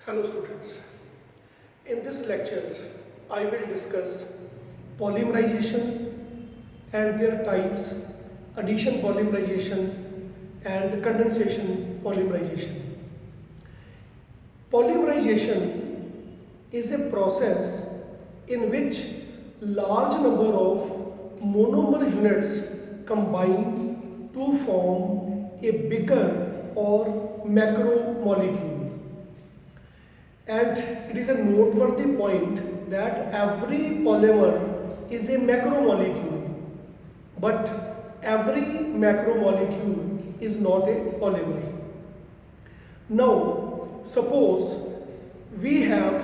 Hello students, in this lecture I will discuss polymerization and their types, addition polymerization and condensation polymerization. Polymerization is a process in which large number of monomer units combine to form a bigger or macromolecule. And it is a noteworthy point that every polymer is a macromolecule, but every macromolecule is not a polymer. Now, suppose we have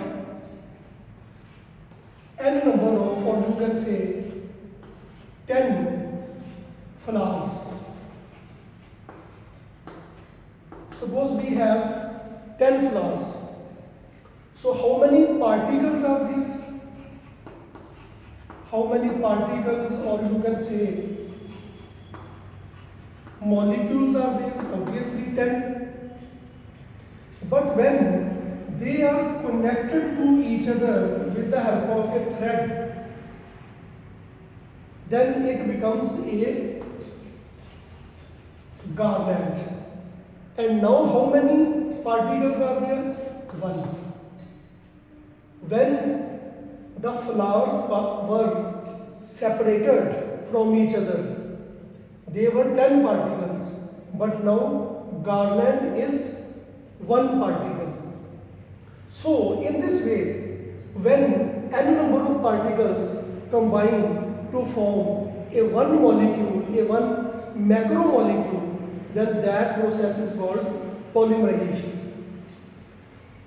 n number of, or you can say 10 flowers. Suppose we have 10 flowers. So how many particles are there? How many particles, or you can say molecules are there? Obviously 10. But when they are connected to each other with the help of a thread, then it becomes a garland. And now how many particles are there? 1. When the flowers were separated from each other, they were 10 particles, but now garland is 1 particle. So in this way, when n number of particles combine to form a one molecule, a one macromolecule, then that process is called polymerization.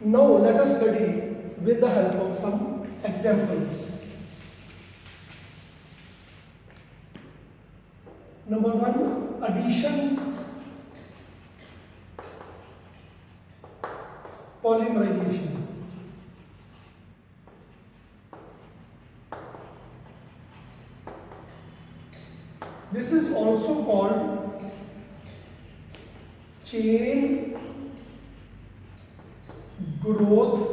Now let us study with the help of some examples. Number 1, addition polymerization. This is also called chain growth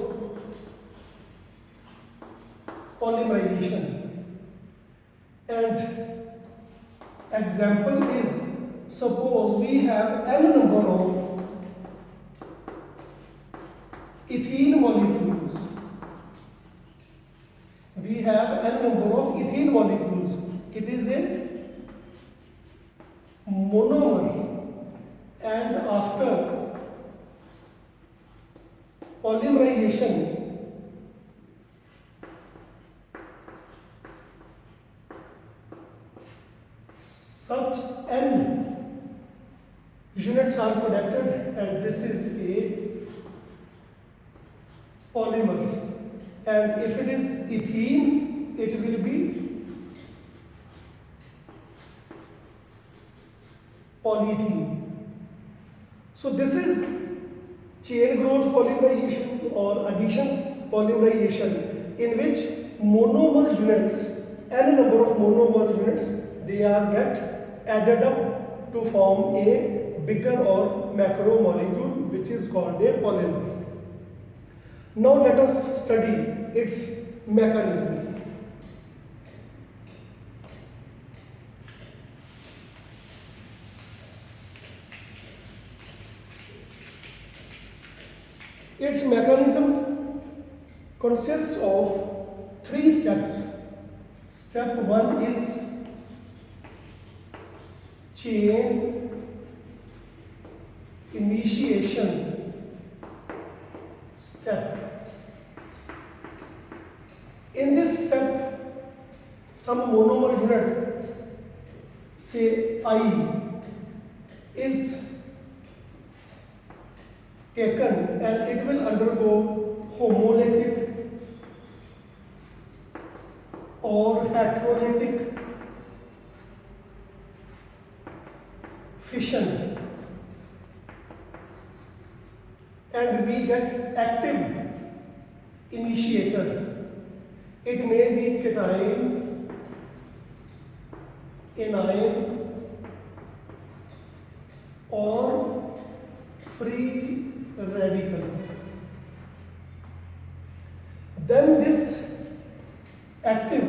polymerization. And example is, suppose we have n number of ethene molecules. We have n number of ethene molecules. It is a monomer, and after polymerization, such n units are connected, and this is a polymer. And if it is ethene, it will be polyethene. So this is chain growth polymerization or addition polymerization, in which monomer units, n number of monomer units, they are get added up to form a bigger or macromolecule, which is called a polymer. Now let us study its mechanism. Its mechanism consists of 3 steps. Step 1 is chain initiation step. In this step, some monomer unit, say I, is taken, and it will undergo homolytic or heterolytic fission, and we get active initiator. It may be cation, anion, or free radical. active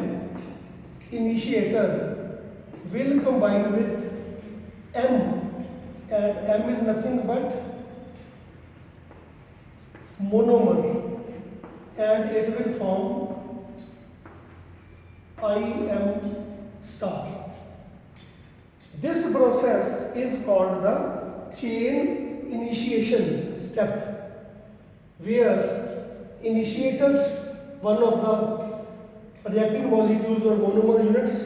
initiator will combine with M, and M is nothing but monomer, and it will form IM star. This process is called the chain initiation step, where initiator, one of the reacting molecules or monomer units,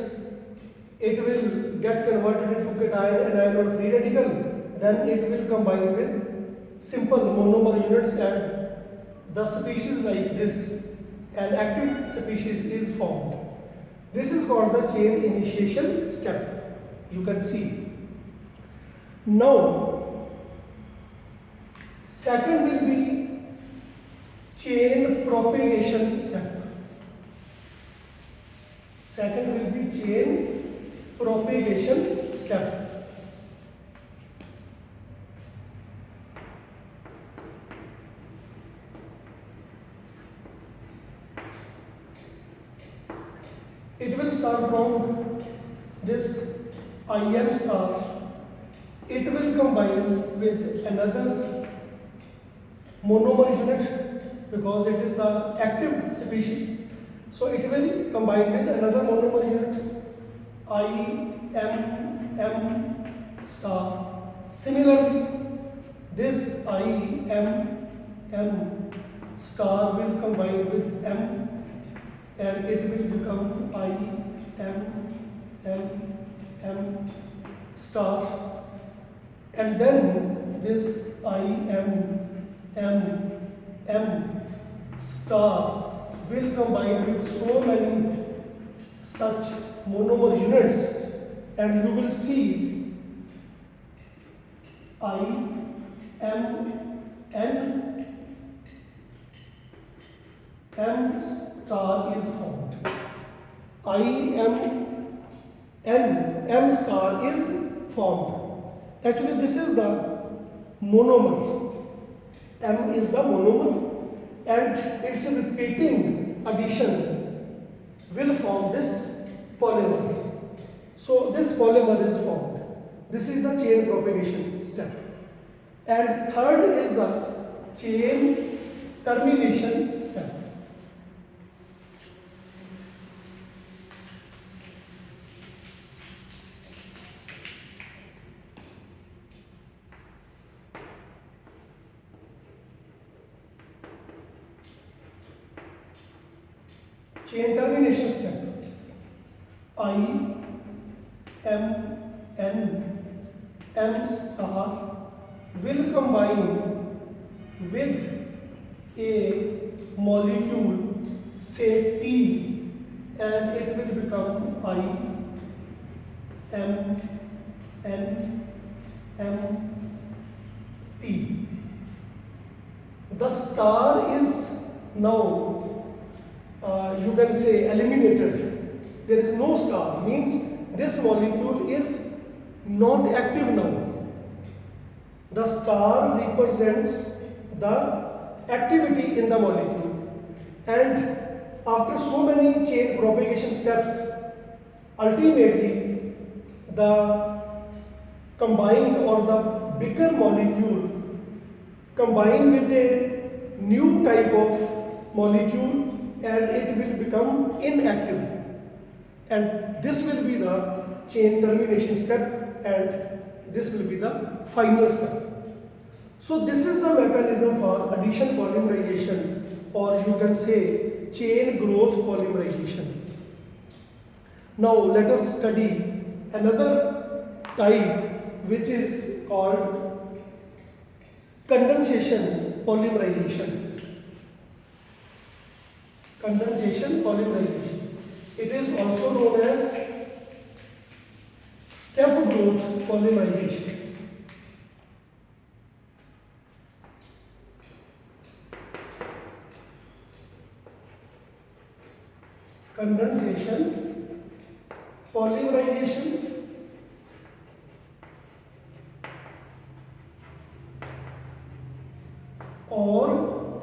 it will get converted into cation, anion or free radical, then it will combine with simple monomer units, and the species like this, an active species is formed. This is called the chain initiation step. You can see. Now, second will be chain propagation step. Second will be chain propagation step. It will start from this IM star. It will combine with another monomer unit because it is the active species. So it will combine with another monomer unit, IM star. Similarly, this IM star will combine with M, and it will become IM star, and then this IM star will combine with so many such monomer units, and you will see M star is formed. M star is formed. Actually, this is the monomer. M is the monomer, and its repeating addition will form this polymer. So this polymer is formed. This is the chain propagation step. And third is the chain termination step. Chain termination step. M star will combine with a molecule, say T, and it will become T. The star is now you can say eliminated. There is no star, means this molecule is not active now. The star represents the activity in the molecule, and after so many chain propagation steps, ultimately the combined or the bigger molecule combine with a new type of molecule, and it will become inactive, and this will be the chain termination step, and this will be the final step. So this is the mechanism for addition polymerization, or you can say chain growth polymerization. Now let us study another type which is called condensation polymerization. Condensation polymerization. It is also known as step growth polymerization. Condensation polymerization or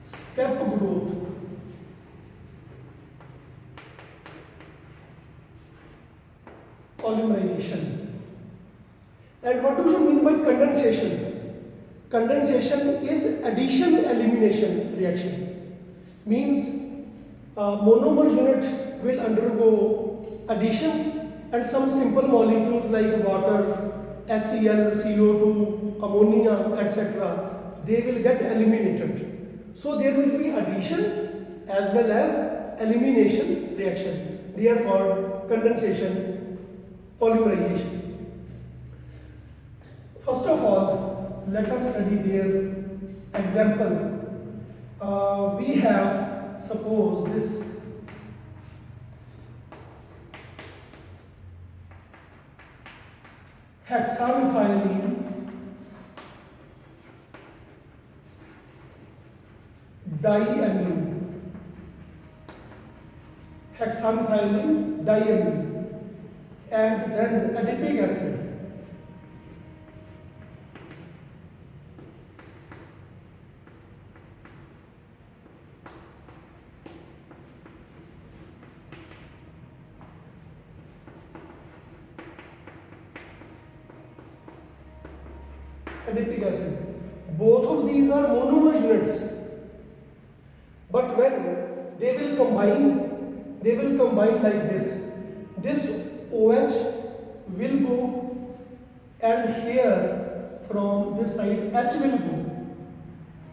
step growth And what do you mean by condensation? Condensation is addition elimination reaction. Means monomer unit will undergo addition and some simple molecules like water, HCl, CO2, ammonia, etc. they will get eliminated. So there will be addition as well as elimination reaction. They are called condensation, polymerization. First of all, let us study their example. We have, suppose this hexamethylene diamine, hexamethylene diamine, and then adipic acid. Adipic acid. Both of these are monomer units, but when they will combine like this. This OH will go, and here from this side H will go,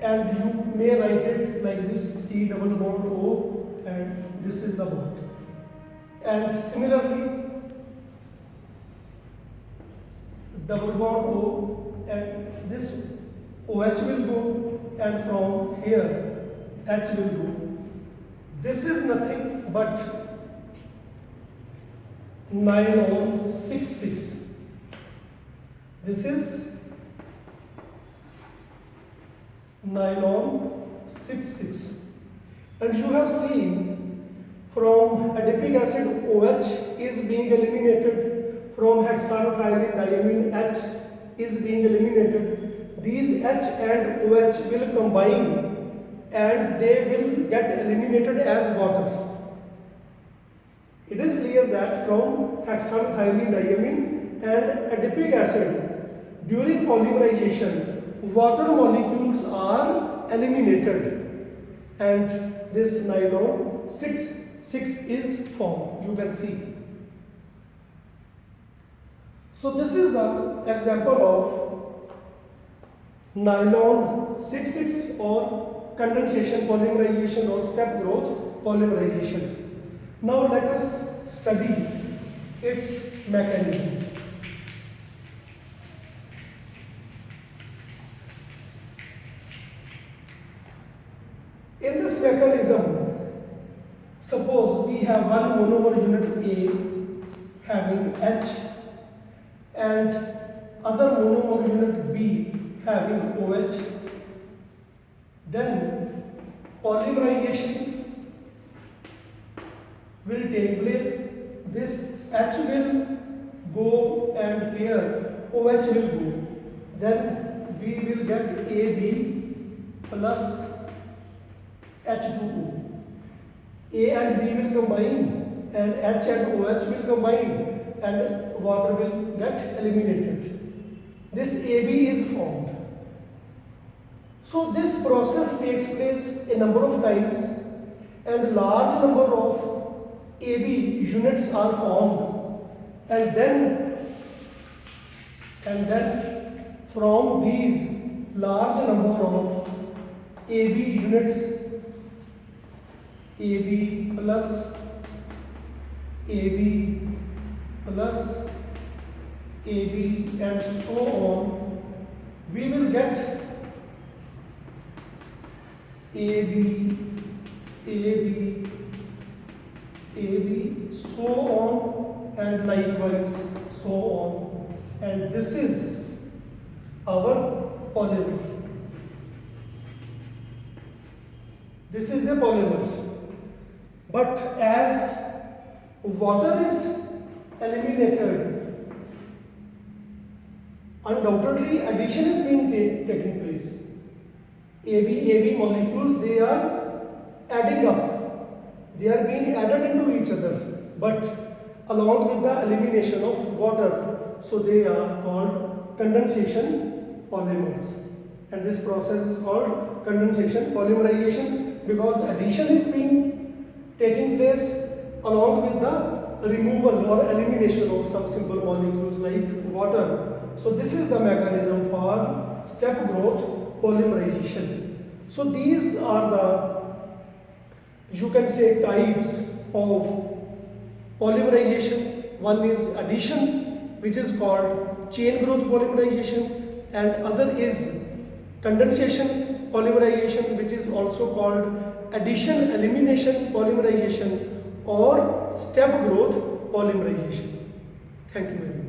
and you may write it like this: C double bond O, and this is the bond. And similarly, double bond O, and this OH will go, and from here H will go. This is nothing but nylon 6,6. This is nylon 6,6, and you have seen from adipic acid OH is being eliminated, from hexamethylene diamine H is being eliminated. These H and OH will combine and they will get eliminated as water. It is clear that from hexamethylene diamine and adipic acid, during polymerization, water molecules are eliminated, and this nylon 6,6 is formed. You can see. So this is the example of nylon 6,6 or condensation polymerization or step growth polymerization. Now let us study its mechanism. In this mechanism, suppose we have one monomer unit A having H and other monomer unit B having OH, then polymerization will take place. This H will go and here OH will go. Then we will get AB plus H2O. A and B will combine and H and OH will combine and water will get eliminated. This AB is formed. So this process takes place a number of times and large number of AB units are formed, and then from these large number of AB units, AB plus AB plus AB and so on, we will get AB, AB, AB, so on, and likewise so on, and this is our polymer. This is a polymer, but as water is eliminated, undoubtedly addition is being taking place. AB molecules, they are adding up, they are being added into each other, but along with the elimination of water, so they are called condensation polymers, and this process is called condensation polymerization because addition is being taking place along with the removal or elimination of some simple molecules like water. So this is the mechanism for step growth polymerization. So these are the, you can say, types of polymerization. One is addition, which is called chain growth polymerization, and other is condensation polymerization, which is also called addition elimination polymerization or step growth polymerization. Thank you very much.